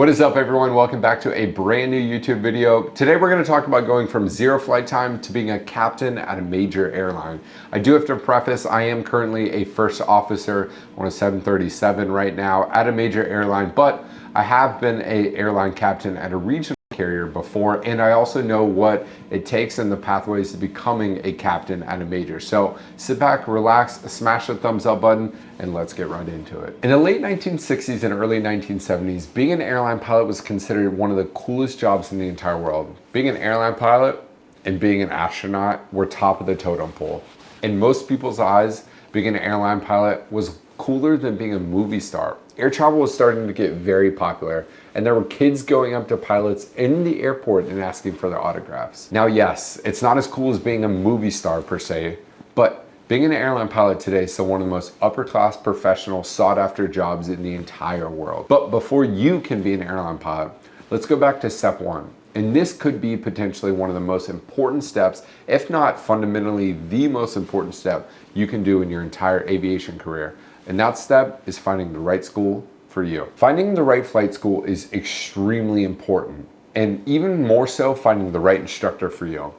What is up, everyone? Welcome back to a brand new YouTube video. Today we're going to talk about going from zero flight time to being a captain at a major airline. I do have to preface, I am currently a first officer on a 737 right now at a major airline, but I have been an airline captain at a regional carrier before, and I also know what it takes and the pathways to becoming a captain at a major. So sit back, relax, smash the thumbs up button, and let's get right into it. In the late 1960s and early 1970s, being an airline pilot was considered one of the coolest jobs in the entire world. Being an airline pilot and being an astronaut were top of the totem pole. In most people's eyes, being an airline pilot was cooler than being a movie star. Air travel was starting to get very popular, and there were kids going up to pilots in the airport and asking for their autographs. Now, yes, it's not as cool as being a movie star per se, but being an airline pilot today is still one of the most upper-class, professional, sought-after jobs in the entire world. But before you can be an airline pilot, let's go back to step one. And this could be potentially one of the most important steps, if not fundamentally the most important step you can do in your entire aviation career. And that step is finding the right school for you. Finding the right flight school is extremely important, and even more so finding the right instructor for you.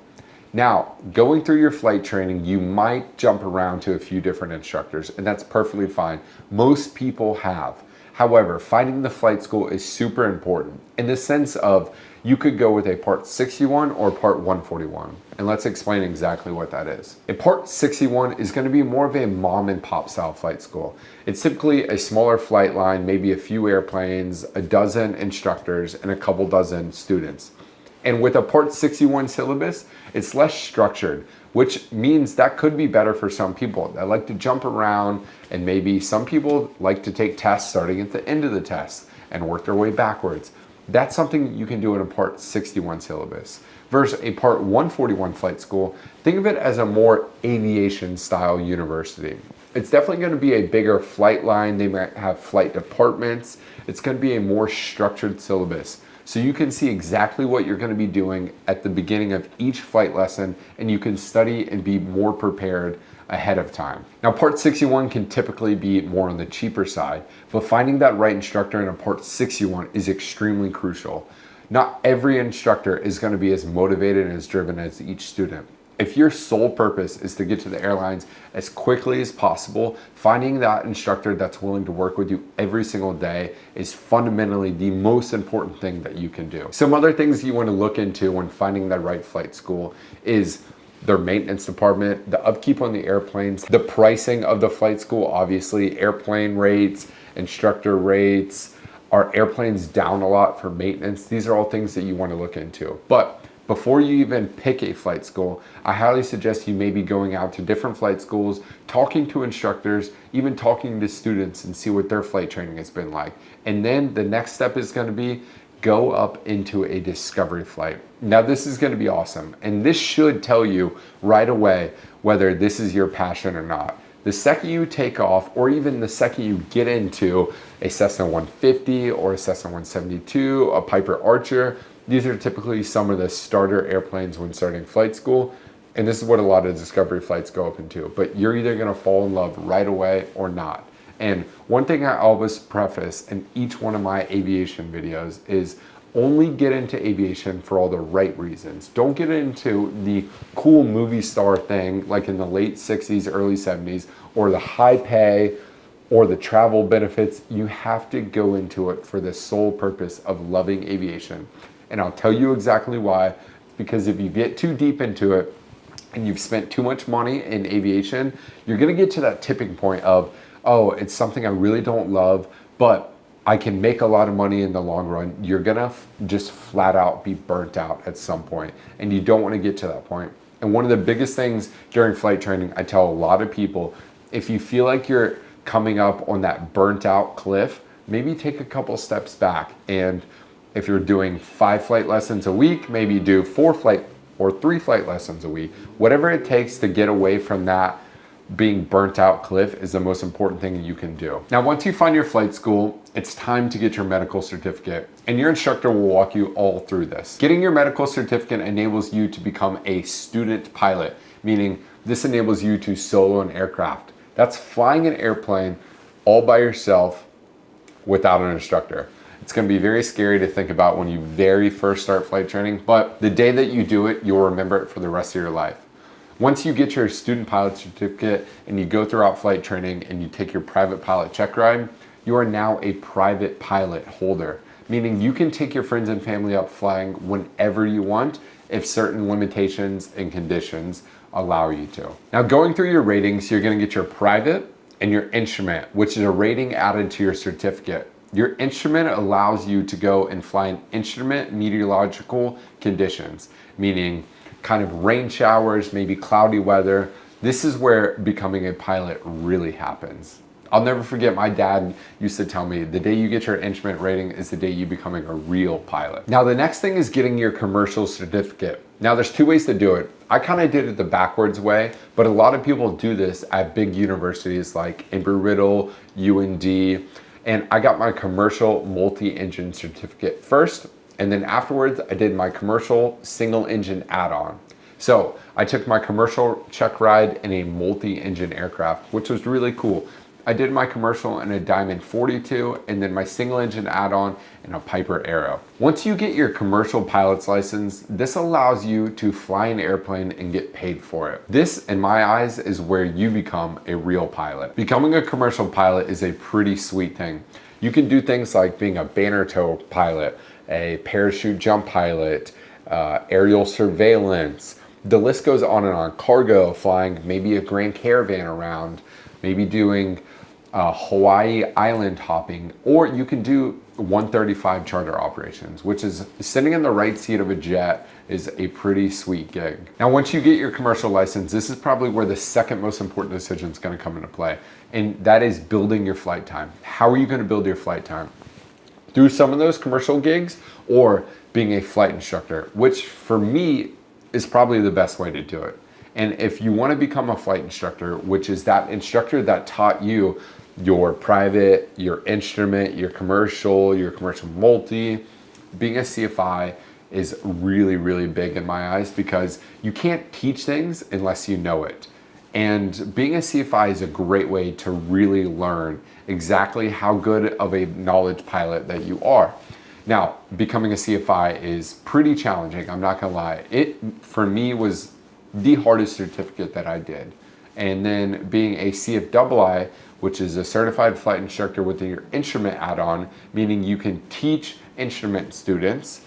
Now, going through your flight training, you might jump around to a few different instructors, and that's perfectly fine. Most people have. However, finding the flight school is super important in the sense of you could go with a Part 61 or Part 141. And let's explain exactly what that is. A Part 61 is going to be more of a mom and pop style flight school. It's typically a smaller flight line, maybe a few airplanes, a dozen instructors, and a couple dozen students. And with a Part 61 syllabus, it's less structured, which means that could be better for some people that like to jump around, and maybe some people like to take tests starting at the end of the test and work their way backwards. That's something you can do in a Part 61 syllabus. Versus a Part 141 flight school, think of it as a more aviation style university. It's definitely going to be a bigger flight line. They might have flight departments. It's going to be a more structured syllabus. So you can see exactly what you're going to be doing at the beginning of each flight lesson, and you can study and be more prepared ahead of time. Now, Part 61 can typically be more on the cheaper side, but finding that right instructor in a Part 61 is extremely crucial. Not every instructor is going to be as motivated and as driven as each student. If your sole purpose is to get to the airlines as quickly as possible, finding that instructor that's willing to work with you every single day is fundamentally the most important thing that you can do. Some other things you want to look into when finding that right flight school is their maintenance department, the upkeep on the airplanes, the pricing of the flight school, obviously, airplane rates, instructor rates, are airplanes down a lot for maintenance? These are all things that you want to look into. But before you even pick a flight school, I highly suggest you maybe going out to different flight schools, talking to instructors, even talking to students and see what their flight training has been like. And then the next step is going to be go up into a discovery flight. Now, this is going to be awesome, and this should tell you right away whether this is your passion or not. The second you take off, or even the second you get into a Cessna 150 or a Cessna 172, a Piper Archer, these are typically some of the starter airplanes when starting flight school, and this is what a lot of discovery flights go up into. But you're either going to fall in love right away or not. And one thing I always preface in each one of my aviation videos is only get into aviation for all the right reasons. Don't get into the cool movie star thing like in the late 60s, early 70s, or the high pay or the travel benefits. You have to go into it for the sole purpose of loving aviation. And I'll tell you exactly why, because if you get too deep into it and you've spent too much money in aviation, you're gonna get to that tipping point of, oh, it's something I really don't love, but I can make a lot of money in the long run. You're gonna just flat out be burnt out at some point, and you don't wanna get to that point. And one of the biggest things during flight training, I tell a lot of people, if you feel like you're coming up on that burnt out cliff, maybe take a couple steps back. And if you're doing 5 flight lessons a week, maybe do 4 flight or 3 flight lessons a week. Whatever it takes to get away from that being burnt out cliff is the most important thing you can do. Now, once you find your flight school, it's time to get your medical certificate, and your instructor will walk you all through this. Getting your medical certificate enables you to become a student pilot, meaning this enables you to solo an aircraft. That's flying an airplane all by yourself without an instructor. It's going to be very scary to think about when you very first start flight training, but the day that you do it, you'll remember it for the rest of your life. Once you get your student pilot certificate and you go throughout flight training and you take your private pilot check ride, you are now a private pilot holder, meaning you can take your friends and family up flying whenever you want if certain limitations and conditions allow you to. Now, going through your ratings, you're going to get your private and your instrument, which is a rating added to your certificate. Your instrument allows you to go and fly in instrument meteorological conditions, meaning kind of rain showers, maybe cloudy weather. This is where becoming a pilot really happens. I'll never forget, my dad used to tell me, the day you get your instrument rating is the day you becoming a real pilot. Now, the next thing is getting your commercial certificate. Now, there's two ways to do it. I kind of did it the backwards way, but a lot of people do this at big universities like Embry-Riddle, UND, and I got my commercial multi-engine certificate first, and then afterwards I did my commercial single engine add-on. So I took my commercial check ride in a multi-engine aircraft, which was really cool. I did my commercial in a Diamond 42 and then my single engine add-on in a Piper Arrow. Once you get your commercial pilot's license, this allows you to fly an airplane and get paid for it. This, in my eyes, is where you become a real pilot. Becoming a commercial pilot is a pretty sweet thing. You can do things like being a banner tow pilot, a parachute jump pilot, aerial surveillance. The list goes on and on. Cargo, flying maybe a Grand Caravan around, maybe doing Hawaii island hopping, or you can do 135 charter operations, which is sitting in the right seat of a jet is a pretty sweet gig. Now, once you get your commercial license, this is probably where the second most important decision is going to come into play, and that is building your flight time. How are you going to build your flight time? Through some of those commercial gigs or being a flight instructor, which for me is probably the best way to do it. And if you want to become a flight instructor, which is that instructor that taught you your private, your instrument, your commercial multi, being a CFI is really, really big in my eyes because you can't teach things unless you know it. And being a CFI is a great way to really learn exactly how good of a knowledge pilot that you are. Now, becoming a CFI is pretty challenging, I'm not gonna lie. It, for me, was the hardest certificate that I did. And then being a CFII, which is a certified flight instructor with your instrument add-on, meaning you can teach instrument students,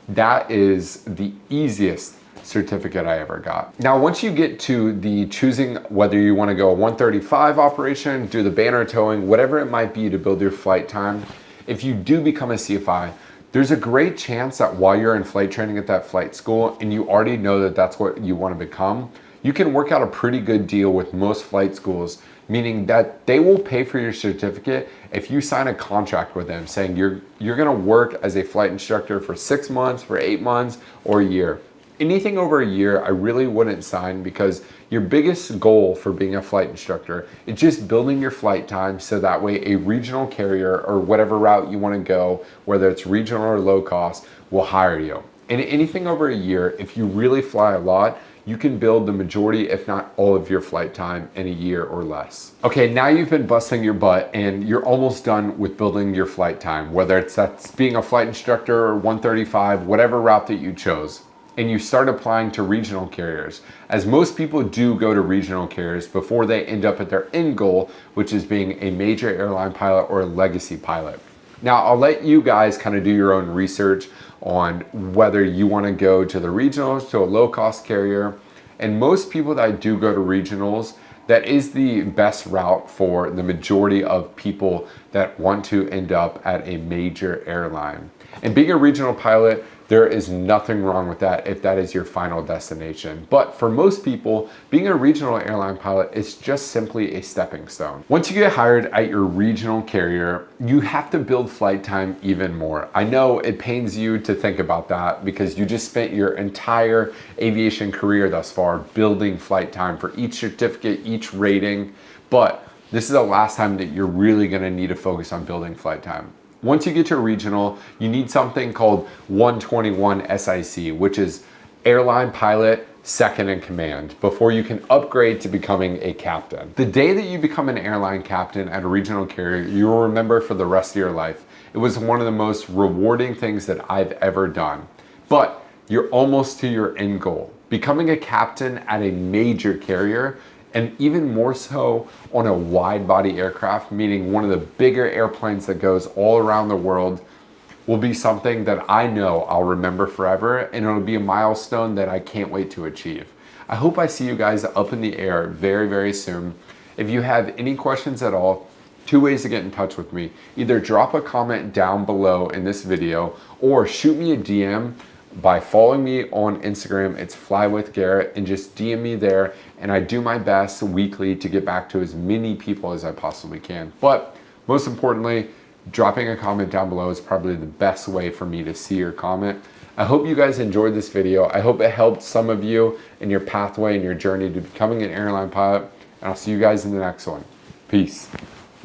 that is the easiest certificate I ever got. Now, once you get to the choosing whether you want to go a 135 operation, do the banner towing, whatever it might be to build your flight time, if you do become a CFI, there's a great chance that while you're in flight training at that flight school and you already know that that's what you want to become, you can work out a pretty good deal with most flight schools, meaning that they will pay for your certificate if you sign a contract with them saying you're going to work as a flight instructor for 6 months, for 8 months, or a year. Anything over a year, I really wouldn't sign because your biggest goal for being a flight instructor is just building your flight time so that way a regional carrier or whatever route you want to go, whether it's regional or low cost, will hire you. And anything over a year, if you really fly a lot, you can build the majority, if not all of your flight time in a year or less. Okay, now you've been busting your butt and you're almost done with building your flight time, whether that's being a flight instructor or 135, whatever route that you chose. And you start applying to regional carriers, as most people do go to regional carriers before they end up at their end goal, which is being a major airline pilot or a legacy pilot. Now, I'll let you guys kind of do your own research on whether you want to go to the regionals, to a low-cost carrier. And most people that do go to regionals, that is the best route for the majority of people that want to end up at a major airline. And being a regional pilot, there is nothing wrong with that if that is your final destination. But for most people, being a regional airline pilot is just simply a stepping stone. Once you get hired at your regional carrier, you have to build flight time even more. I know it pains you to think about that because you just spent your entire aviation career thus far building flight time for each certificate, each rating, but this is the last time that you're really gonna need to focus on building flight time. Once you get to a regional, you need something called 121 SIC, which is airline pilot second in command, before you can upgrade to becoming a captain. The day that you become an airline captain at a regional carrier, you will remember for the rest of your life. It was one of the most rewarding things that I've ever done. But you're almost to your end goal. Becoming a captain at a major carrier, and even more so on a wide body aircraft, meaning one of the bigger airplanes that goes all around the world, will be something that I know I'll remember forever, and it'll be a milestone that I can't wait to achieve. I hope I see you guys up in the air very, very soon. If you have any questions at all, 2 ways to get in touch with me. Either drop a comment down below in this video or shoot me a DM by following me on Instagram. It's flywithgarrett, and just DM me there, and I do my best weekly to get back to as many people as I possibly can. But most importantly, dropping a comment down below is probably the best way for me to see your comment. I hope you guys enjoyed this video. I hope it helped some of you in your pathway and your journey to becoming an airline pilot, and I'll see you guys in the next one. Peace.